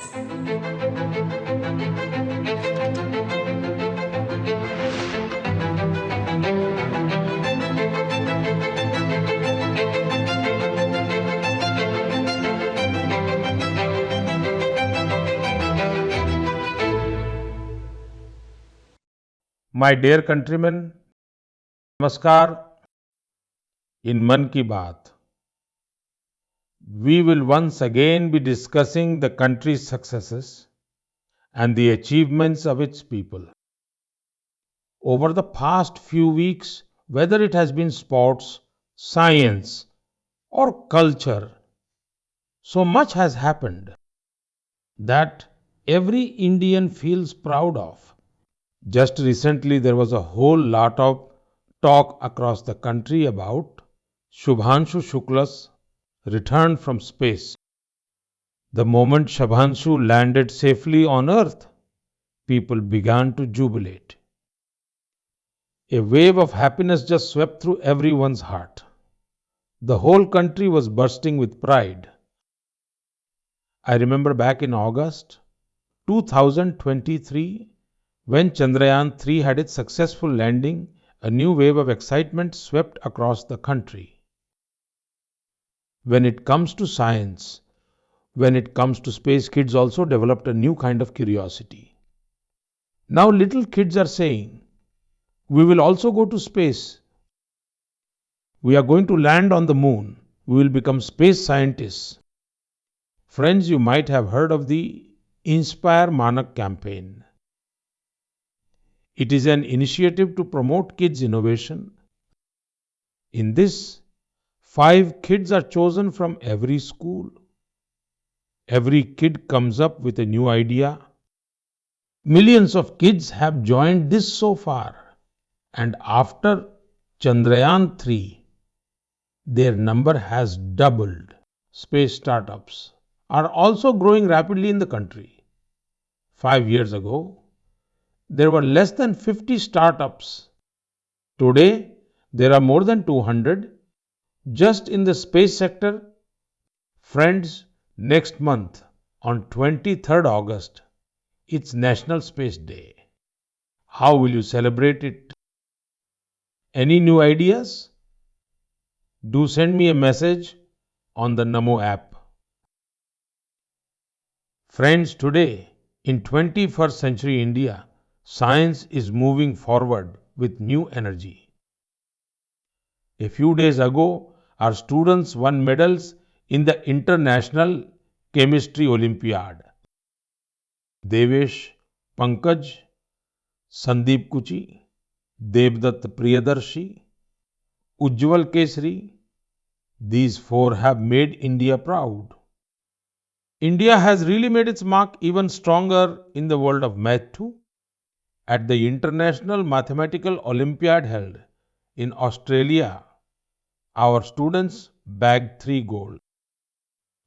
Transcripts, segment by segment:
My dear countrymen, Namaskar. In Mann Ki Baat, we will once again be discussing the country's successes and the achievements of its people. Over the past few weeks, whether it has been sports, science, or culture, so much has happened that every Indian feels proud of. Just recently, there was a whole lot of talk across the country about Shubhanshu Shukla's return from space. The moment Shubhanshu landed safely on Earth, people began to jubilate. A wave of happiness just swept through everyone's heart. The whole country was bursting with pride. I remember back in August 2023, when Chandrayaan 3 had its successful landing, a new wave of excitement swept across the country. When it comes to science, when it comes to space, kids also developed a new kind of curiosity. Now little kids are saying, we will also go to space. We are going to land on the moon. We will become space scientists. Friends, you might have heard of the Inspire Manak campaign. It is an initiative to promote kids' innovation. In this, 5 kids are chosen from every school. Every kid comes up with a new idea. Millions of kids have joined this so far. And after Chandrayaan 3, their number has doubled. Space startups are also growing rapidly in the country. 5 years ago, there were less than 50 startups. Today, there are more than 200 just in the space sector. Friends, next month on 23rd August, it's National Space Day. How will you celebrate it? Any new ideas? Do send me a message on the Namo app. Friends, today in 21st century India, science is moving forward with new energy. A few days ago, our students won medals in the International Chemistry Olympiad. Devesh Pankaj, Sandeep Kuchi, Devdutt Priyadarshi, Ujjwal Kesari, these 4 have made India proud. India has really made its mark even stronger in the world of math too. At the International Mathematical Olympiad held in Australia, our students bagged 3 gold,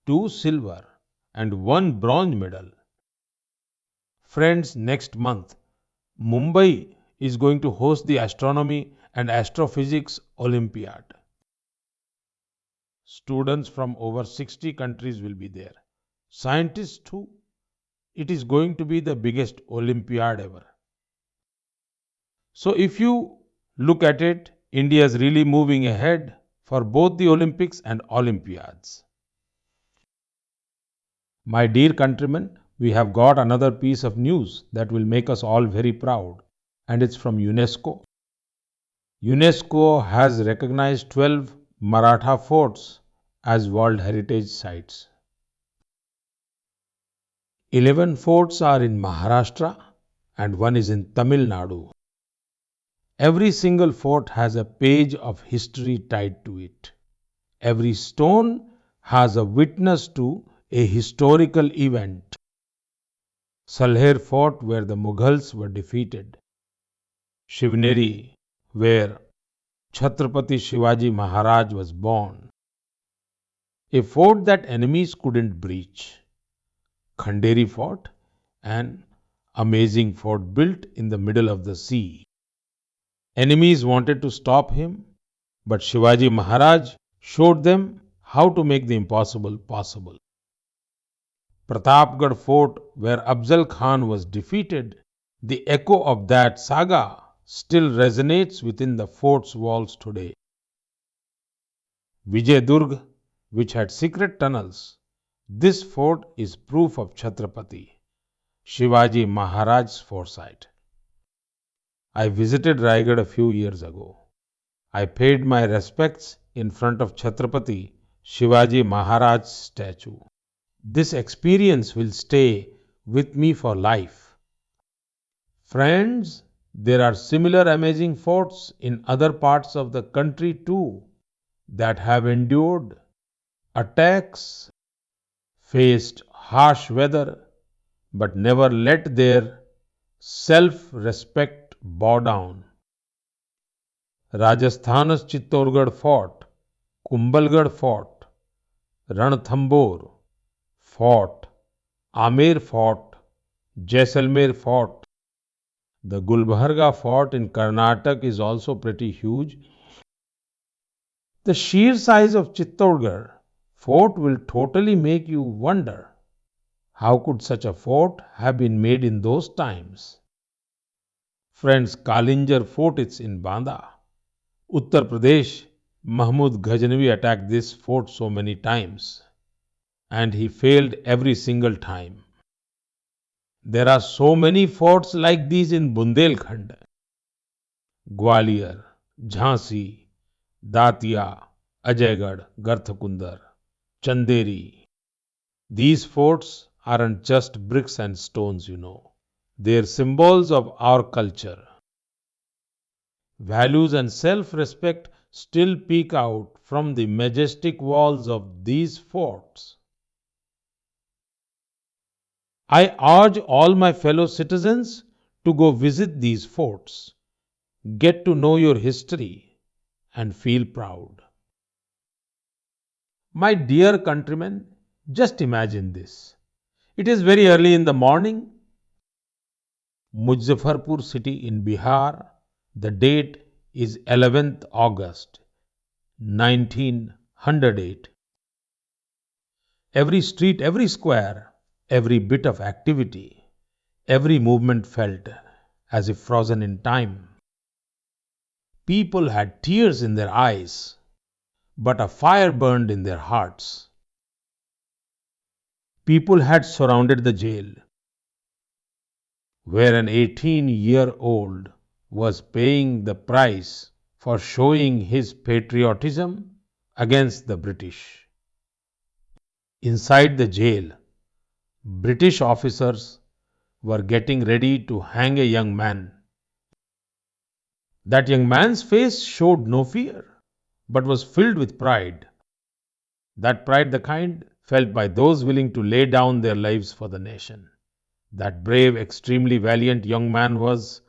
2 silver, and 1 bronze medal. Friends, next month, Mumbai is going to host the Astronomy and Astrophysics Olympiad. Students from over 60 countries will be there. Scientists too. It is going to be the biggest Olympiad ever. So if you look at it, India is really moving ahead for both the Olympics and Olympiads. My dear countrymen, we have got another piece of news that will make us all very proud, and it's from UNESCO. UNESCO has recognized 12 Maratha forts as World Heritage Sites. 11 forts are in Maharashtra and 1 is in Tamil Nadu. Every single fort has a page of history tied to it. Every stone has a witness to a historical event. Salher Fort, where the Mughals were defeated. Shivneri, where Chhatrapati Shivaji Maharaj was born. A fort that enemies couldn't breach. Khanderi Fort, an amazing fort built in the middle of the sea. Enemies wanted to stop him, but Shivaji Maharaj showed them how to make the impossible possible. Pratapgarh Fort, where Afzal Khan was defeated, the echo of that saga still resonates within the fort's walls today. Vijayadurg, which had secret tunnels, this fort is proof of Chhatrapati Shivaji Maharaj's foresight. I visited Raigad a few years ago. I paid my respects in front of Chhatrapati Shivaji Maharaj's statue. This experience will stay with me for life. Friends, there are similar amazing forts in other parts of the country too that have endured attacks, faced harsh weather, but never let their self respect bow down. Rajasthan's Chittorgarh Fort, Kumbhalgarh Fort, Ranthambore Fort, Amer Fort, Jaisalmer Fort. The Gulbarga Fort in Karnataka is also pretty huge. The sheer size of Chittorgarh Fort will totally make you wonder how could such a fort have been made in those times? Friends, Kalinjar Fort is in Banda, Uttar Pradesh. Mahmud Ghaznavi attacked this fort so many times and he failed every single time. There are so many forts like these in Bundelkhand, Gwalior, Jhansi, Datia, Ajaygarh, Garthakundar, Chanderi. These forts aren't just bricks and stones, you know. They're symbols of our culture. Values and self respect still peek out from the majestic walls of these forts. I urge all my fellow citizens to go visit these forts, get to know your history, and feel proud. My dear countrymen, just imagine this. It is very early in the morning. Muzaffarpur city in Bihar. The date is 11th August 1908. Every street, every square, every bit of activity, every movement felt as if frozen in time. People had tears in their eyes, but a fire burned in their hearts. People had surrounded the jail, where an 18-year-old was paying the price for showing his patriotism against the British. Inside the jail, British officers were getting ready to hang a young man. That young man's face showed no fear, but was filled with pride. That pride, the kind felt by those willing to lay down their lives for the nation. That brave, extremely valiant young man was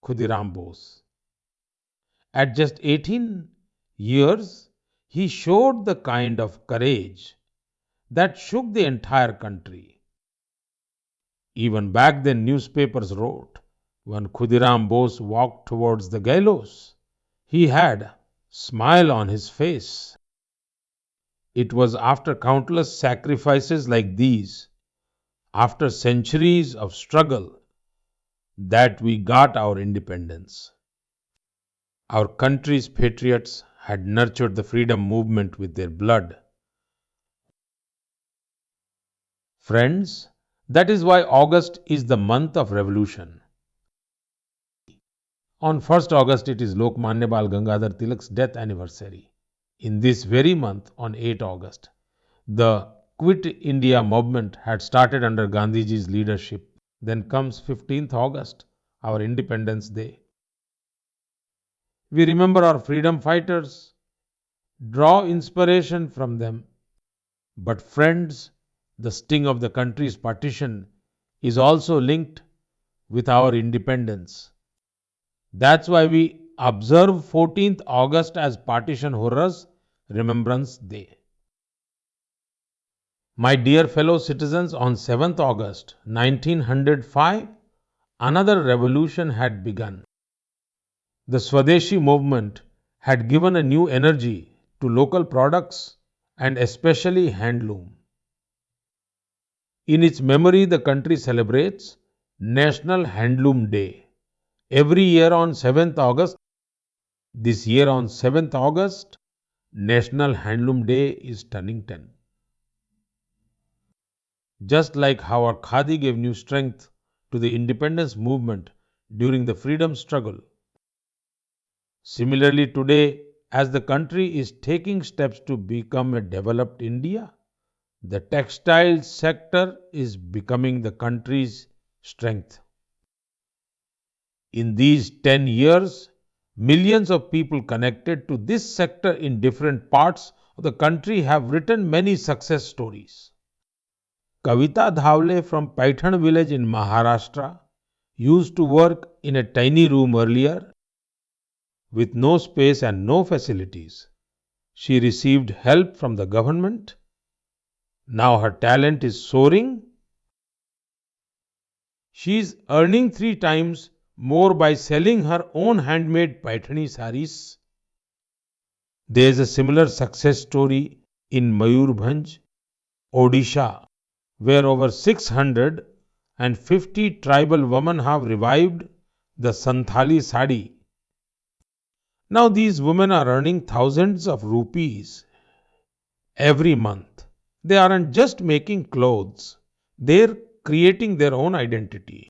Khudiram Bose. At just 18 years, he showed the kind of courage that shook the entire country. Even back then, newspapers wrote, when Khudiram Bose walked towards the gallows, he had a smile on his face. It was after countless sacrifices like these, after centuries of struggle, that we got our independence. Our country's patriots had nurtured the freedom movement with their blood. Friends, that is why August is the month of revolution. On 1st August, it is Lokmanya Bal Gangadhar Tilak's death anniversary. In this very month, on 8 August, the Quit India movement had started under Gandhiji's leadership. Then comes 15th August, our Independence Day. We remember our freedom fighters, draw inspiration from them. But friends, the sting of the country's partition is also linked with our independence. That's why we observe 14th August as Partition Horrors Remembrance Day. My dear fellow citizens, on 7th August 1905, another revolution had begun. The Swadeshi movement had given a new energy to local products and especially handloom. In its memory, the country celebrates National Handloom Day. Every year on 7th August, this year on 7th August, National Handloom Day is turning 10. Just like how our khadi gave new strength to the independence movement during the freedom struggle, similarly today, as the country is taking steps to become a developed India, the textile sector is becoming the country's strength. In these 10 years, millions of people connected to this sector in different parts of the country have written many success stories. Kavita Dhawale from Paithan village in Maharashtra used to work in a tiny room earlier with no space and no facilities. She received help from the government. Now her talent is soaring. She is earning three times more by selling her own handmade Paithani saris. There is a similar success story in Mayurbhanj, Odisha, where over 650 tribal women have revived the Santhali sari. Now these women are earning thousands of rupees every month. They aren't just making clothes, they're creating their own identity.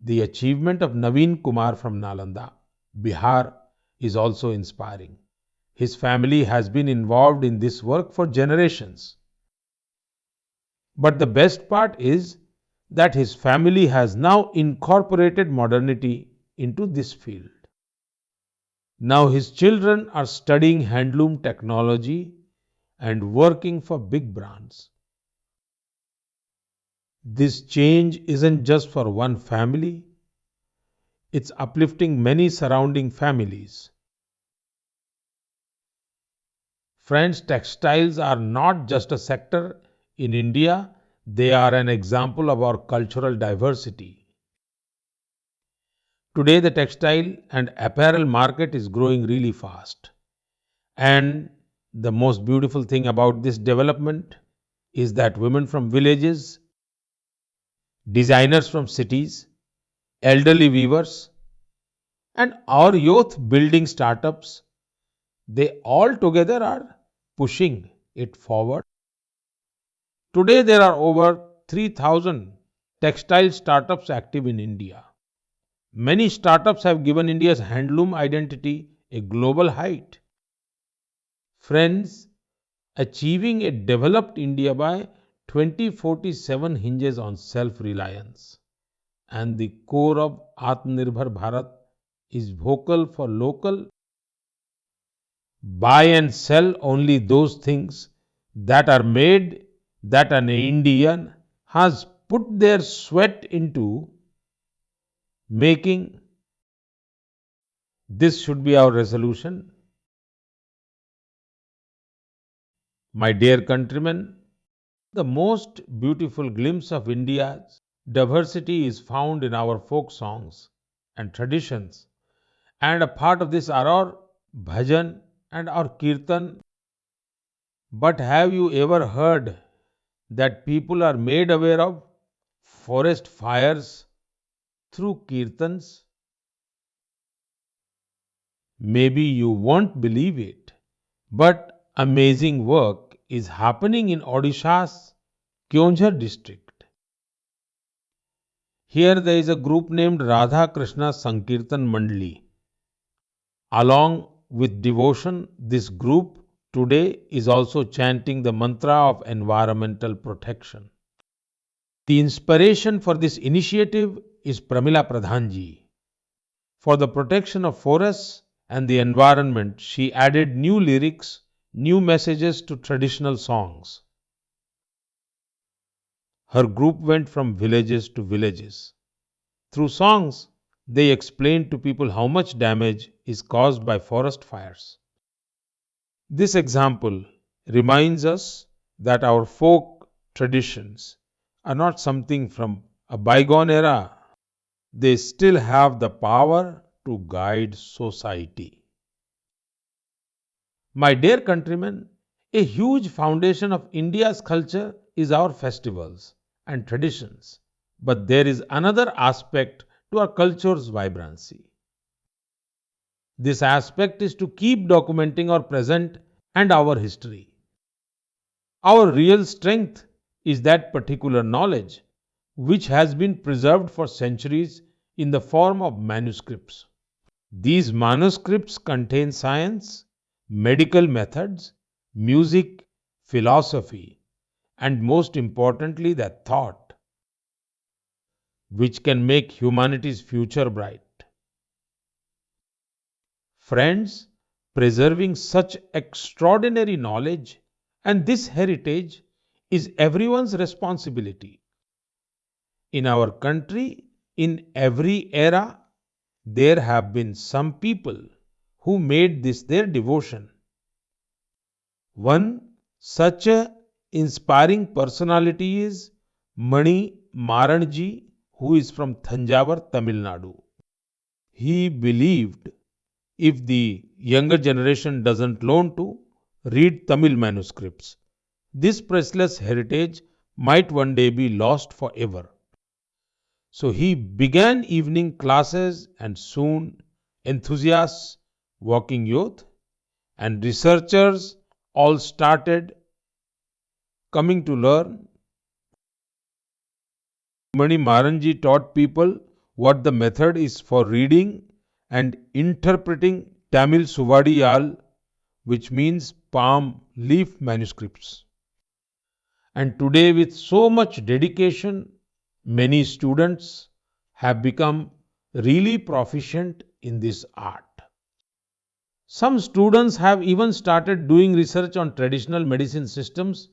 The achievement of Naveen Kumar from Nalanda, Bihar, is also inspiring. His family has been involved in this work for generations. But the best part is that his family has now incorporated modernity into this field. Now his children are studying handloom technology and working for big brands. This change isn't just for one family, it's uplifting many surrounding families. Friends, textiles are not just a sector in India, they are an example of our cultural diversity. Today, the textile and apparel market is growing really fast. And the most beautiful thing about this development is that women from villages, designers from cities, elderly weavers, and our youth building startups, they all together are pushing it forward. Today, there are over 3,000 textile startups active in India. Many startups have given India's handloom identity a global height. Friends, achieving a developed India by 2047 hinges on self reliance. And the core of Atmanirbhar Bharat is vocal for local, buy and sell only those things that are made that an Indian has put their sweat into making. This should be our resolution. My dear countrymen, the most beautiful glimpse of India's diversity is found in our folk songs and traditions. And a part of this are our bhajan and our kirtan. But have you ever heard that people are made aware of forest fires through kirtans? Maybe you won't believe it, but amazing work is happening in Odisha's Kyonjhar district. Here there is a group named Radha Krishna Sankirtan Mandali. Along with devotion, this group today is also chanting the mantra of environmental protection. The inspiration for this initiative is Pramila Pradhanji. For the protection of forests and the environment, she added new lyrics, new messages to traditional songs. Her group went from villages to villages. Through songs, they explained to people how much damage is caused by forest fires. This example reminds us that our folk traditions are not something from a bygone era. They still have the power to guide society. My dear countrymen, a huge foundation of India's culture is our festivals and traditions, but there is another aspect to our culture's vibrancy. This aspect is to keep documenting our present and our history. Our real strength is that particular knowledge which has been preserved for centuries in the form of manuscripts. These manuscripts contain science, medical methods, music, philosophy, and most importantly, that thought which can make humanity's future bright. Friends, preserving such extraordinary knowledge and this heritage is everyone's responsibility. In our country, in every era, there have been some people who made this their devotion. One such a inspiring personality is Mani Maranji, who is from Thanjavur, Tamil Nadu. He believed if the younger generation doesn't learn to read Tamil manuscripts, this priceless heritage might one day be lost forever. So he began evening classes, and soon enthusiasts, working youth, and researchers all started coming to learn. Mani Maranji taught people what the method is for reading and interpreting Tamil Suvadiyal, which means palm leaf manuscripts. And today, with so much dedication, many students have become really proficient in this art. Some students have even started doing research on traditional medicine systems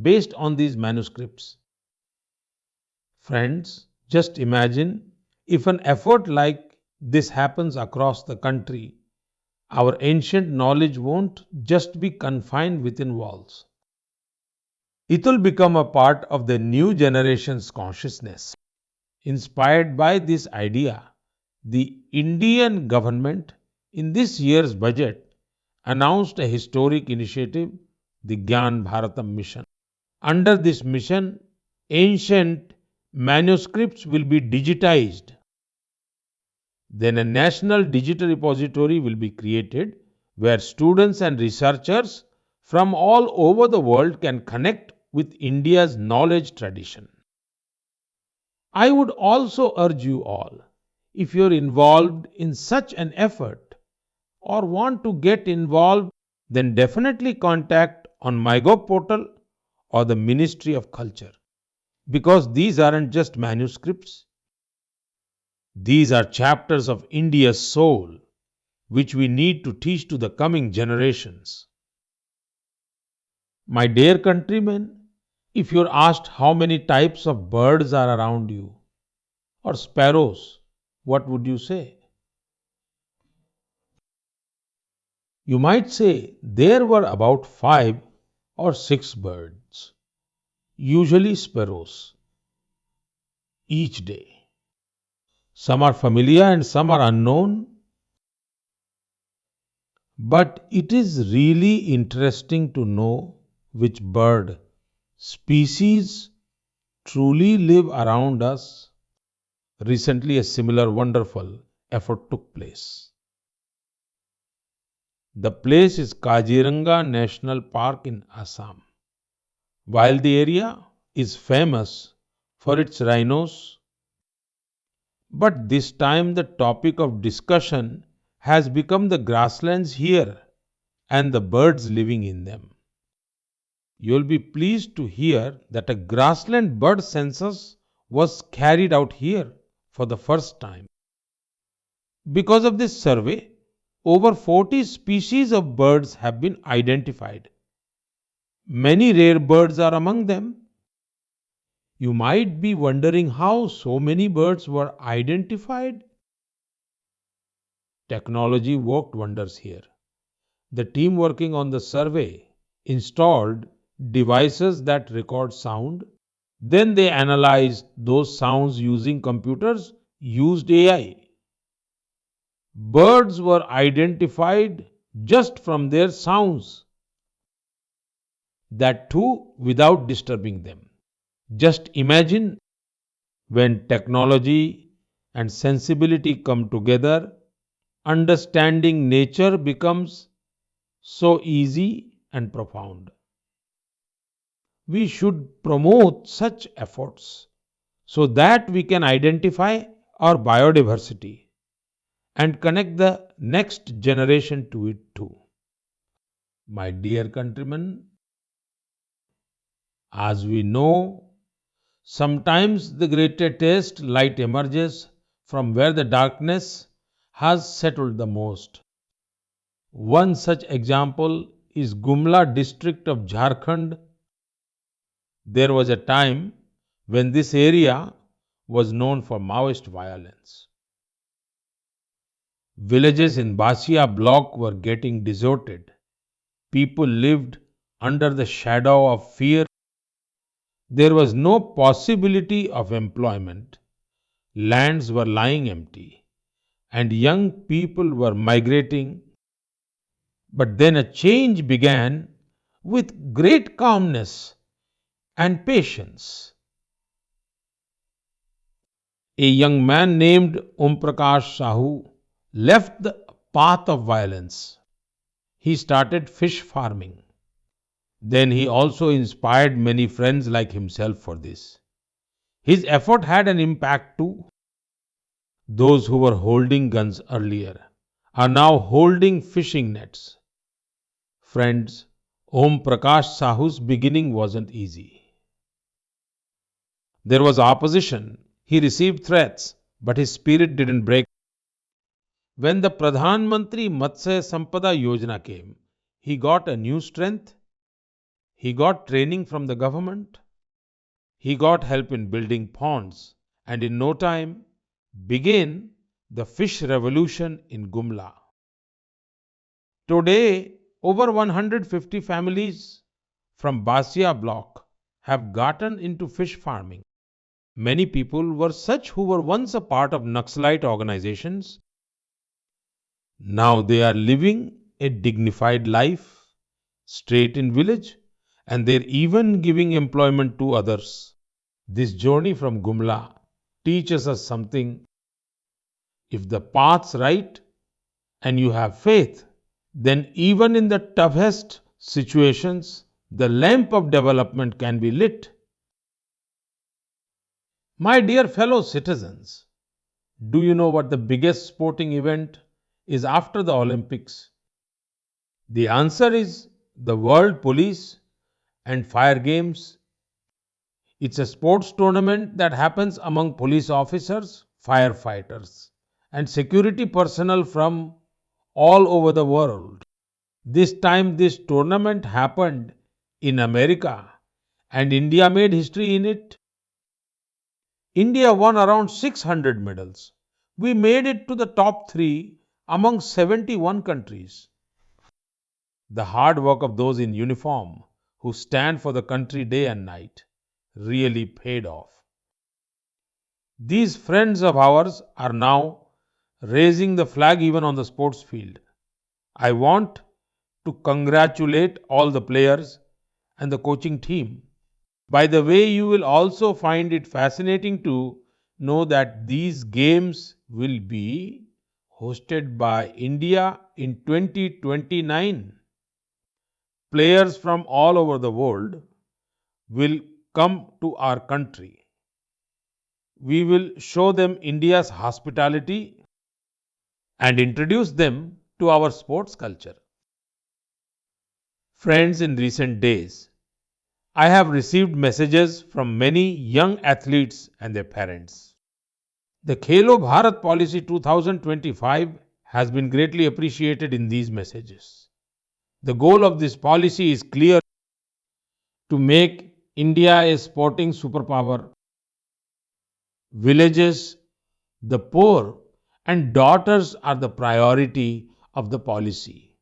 based on these manuscripts. Friends, just imagine if an effort like this happens across the country, our ancient knowledge won't just be confined within walls. It will become a part of the new generation's consciousness. Inspired by this idea, the Indian government in this year's budget announced a historic initiative, the Gyan Bharatam Mission. Under this mission, ancient manuscripts will be digitized. Then a national digital repository will be created where students and researchers from all over the world can connect with India's knowledge tradition. I would also urge you all, if you're involved in such an effort or want to get involved, then definitely contact on MyGov portal or the Ministry of Culture. Because these aren't just manuscripts, these are chapters of India's soul, which we need to teach to the coming generations. My dear countrymen, if you're asked how many types of birds are around you, or sparrows, what would you say? You might say there were about 5 or 6 birds, usually sparrows, each day. Some are familiar and some are unknown. But it is really interesting to know which bird species truly live around us. Recently, a similar wonderful effort took place. The place is Kaziranga National Park in Assam. While the area is famous for its rhinos, but this time the topic of discussion has become the grasslands here and the birds living in them. You'll be pleased to hear that a grassland bird census was carried out here for the first time. Because of this survey, over 40 species of birds have been identified. Many rare birds are among them. You might be wondering how so many birds were identified. Technology worked wonders here. The team working on the survey installed devices that record sound. Then they analyzed those sounds using computers, used AI. Birds were identified just from their sounds, that too without disturbing them. Just imagine when technology and sensibility come together, understanding nature becomes so easy and profound. We should promote such efforts so that we can identify our biodiversity and connect the next generation to it too. My dear countrymen, as we know, sometimes the greatest light emerges from where the darkness has settled the most. One such example is Gumla district of Jharkhand. There was a time when this area was known for Maoist violence. Villages in Basia block were getting deserted. People lived under the shadow of fear. There was no possibility of employment. Lands were lying empty, and young people were migrating. But then a change began with great calmness and patience. A young man named Om Prakash Sahu left the path of violence. He started fish farming. Then he also inspired many friends like himself for this. His effort had an impact too. Those who were holding guns earlier are now holding fishing nets. Friends, Om Prakash Sahu's beginning wasn't easy. There was opposition. He received threats, but his spirit didn't break. When the Pradhan Mantri Matsya Sampada Yojana came, he got a new strength. He got training from the government. He got help in building ponds. And in no time, began the fish revolution in Gumla. Today, over 150 families from Basia block have gotten into fish farming. Many people were such who were once a part of Naxalite organizations. Now they are living a dignified life, straight in village, and they're even giving employment to others. This journey from Gumla teaches us something. If the path's right and you have faith, then even in the toughest situations, the lamp of development can be lit. My dear fellow citizens, do you know what the biggest sporting event is after the Olympics? The answer is the World Police and Fire Games. It's a sports tournament that happens among police officers, firefighters, and security personnel from all over the world. This time, this tournament happened in America, and India made history in it. India won around 600 medals. We made it to the top three among 71 countries. The hard work of those in uniform who stand for the country day and night really paid off. These friends of ours are now raising the flag even on the sports field. I want to congratulate all the players and the coaching team. By the way, you will also find it fascinating to know that these games will be hosted by India in 2029. Players from all over the world will come to our country. We will show them India's hospitality and introduce them to our sports culture. Friends, in recent days, I have received messages from many young athletes and their parents. The Khelo Bharat Policy 2025 has been greatly appreciated in these messages. The goal of this policy is clear: to make India a sporting superpower. Villages, the poor, and daughters are the priority of the policy.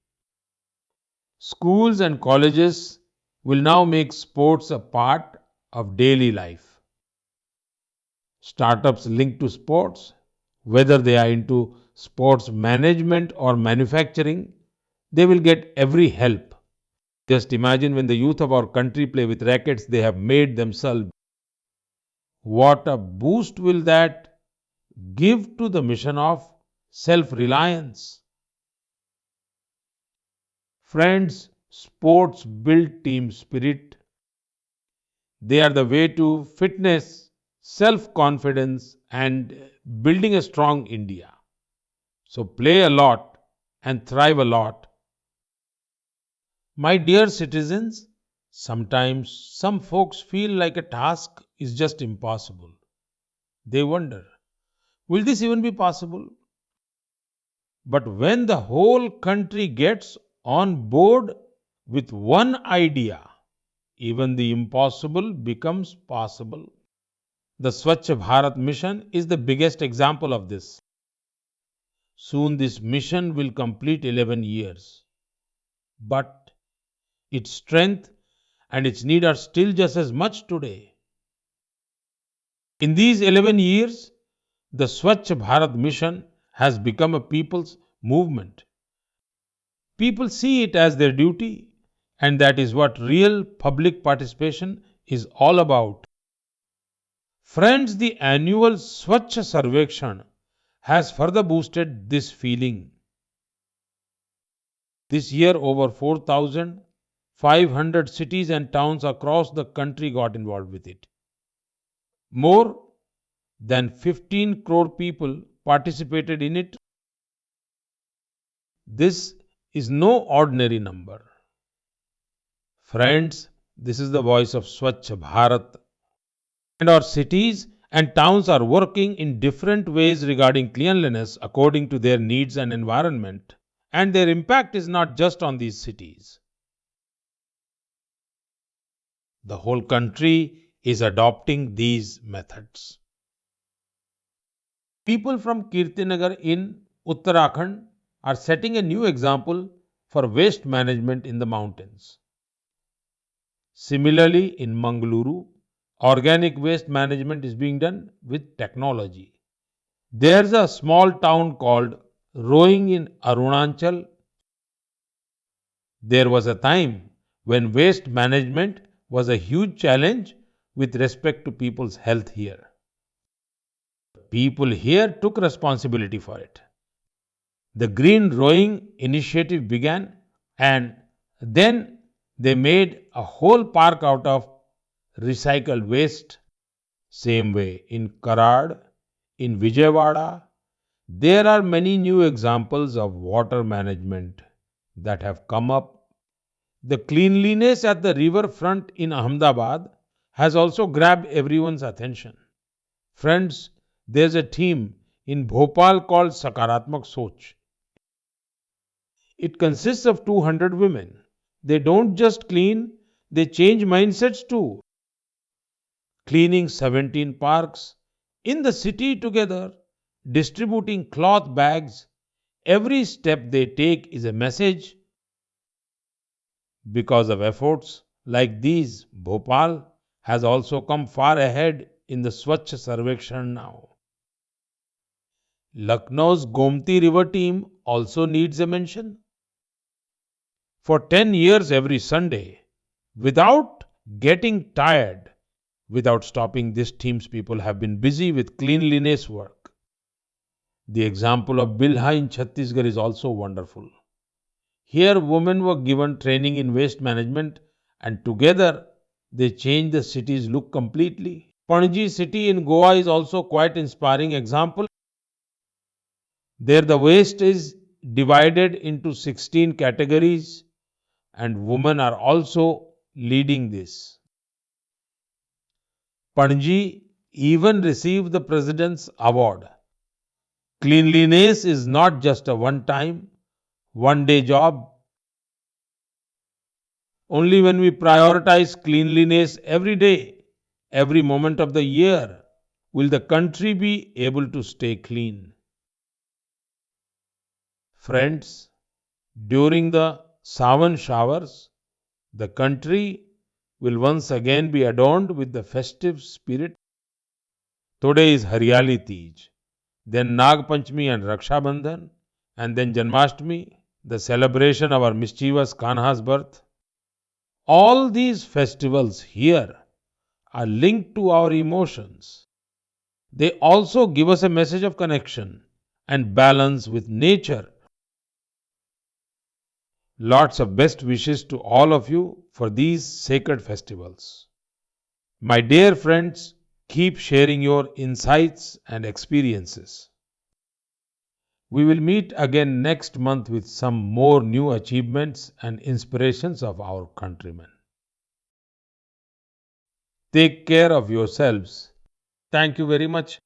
Schools and colleges will now make sports a part of daily life. Startups linked to sports, whether they are into sports management or manufacturing, they will get every help. Just imagine when the youth of our country play with rackets they have made themselves. What a boost will that give to the mission of self-reliance? Friends, sports build team spirit. They are the way to fitness, self-confidence, and building a strong India. So play a lot and thrive a lot. My dear citizens, sometimes some folks feel like a task is just impossible. They wonder, will this even be possible? But when the whole country gets on board with one idea, even the impossible becomes possible. The Swachh Bharat mission is the biggest example of this. Soon this mission will complete 11 years. But its strength and its need are still just as much today. In these 11 years, the Swachh Bharat mission has become a people's movement. People see it as their duty, and that is what real public participation is all about. Friends, the annual Swachh Sarvekshan has further boosted this feeling. This year, over 4,500 cities and towns across the country got involved with it. More than 15 crore people participated in it. This is no ordinary number. Friends, this is the voice of Swachh Bharat. And our cities and towns are working in different ways regarding cleanliness according to their needs and environment. And their impact is not just on these cities. The whole country is adopting these methods. People from Kirtinagar in Uttarakhand are setting a new example for waste management in the mountains. Similarly, in Mangaluru, organic waste management is being done with technology. There's a small town called Roing in Arunachal. There was a time when waste management was a huge challenge with respect to people's health here. People here took responsibility for it. The Green Rowing initiative began, and then they made a whole park out of recycled waste. Same way in Karad, in Vijayawada, there are many new examples of water management that have come up. The cleanliness at the riverfront in Ahmedabad has also grabbed everyone's attention. Friends, there's a team in Bhopal called Sakaratmak Soch. It consists of 200 women. They don't just clean, they change mindsets too. Cleaning 17 parks in the city together, distributing cloth bags. Every step they take is a message. Because of efforts like these, Bhopal has also come far ahead in the Swachh Sarvekshan now. Lucknow's Gomti River team also needs a mention. For 10 years every Sunday, without getting tired, without stopping, this team's people have been busy with cleanliness work. The example of Bilha in Chhattisgarh is also wonderful. Here, women were given training in waste management, and together they changed the city's look completely. Panaji city in Goa is also quite inspiring example. There the waste is divided into 16 categories, and women are also leading this. Panaji even received the President's Award. Cleanliness is not just a one-time, one-day job. Only when we prioritize cleanliness every day, every moment of the year, will the country be able to stay clean. Friends, during the Sawan showers, the country will once again be adorned with the festive spirit. Today is Haryali Teej, then Nag Panchami and Raksha Bandhan, and then Janmashtami, the celebration of our mischievous Kanha's birth. All these festivals here are linked to our emotions. They also give us a message of connection and balance with nature. Lots of best wishes to all of you for these sacred festivals. My dear friends, keep sharing your insights and experiences. We will meet again next month with some more new achievements and inspirations of our countrymen. Take care of yourselves. Thank you very much.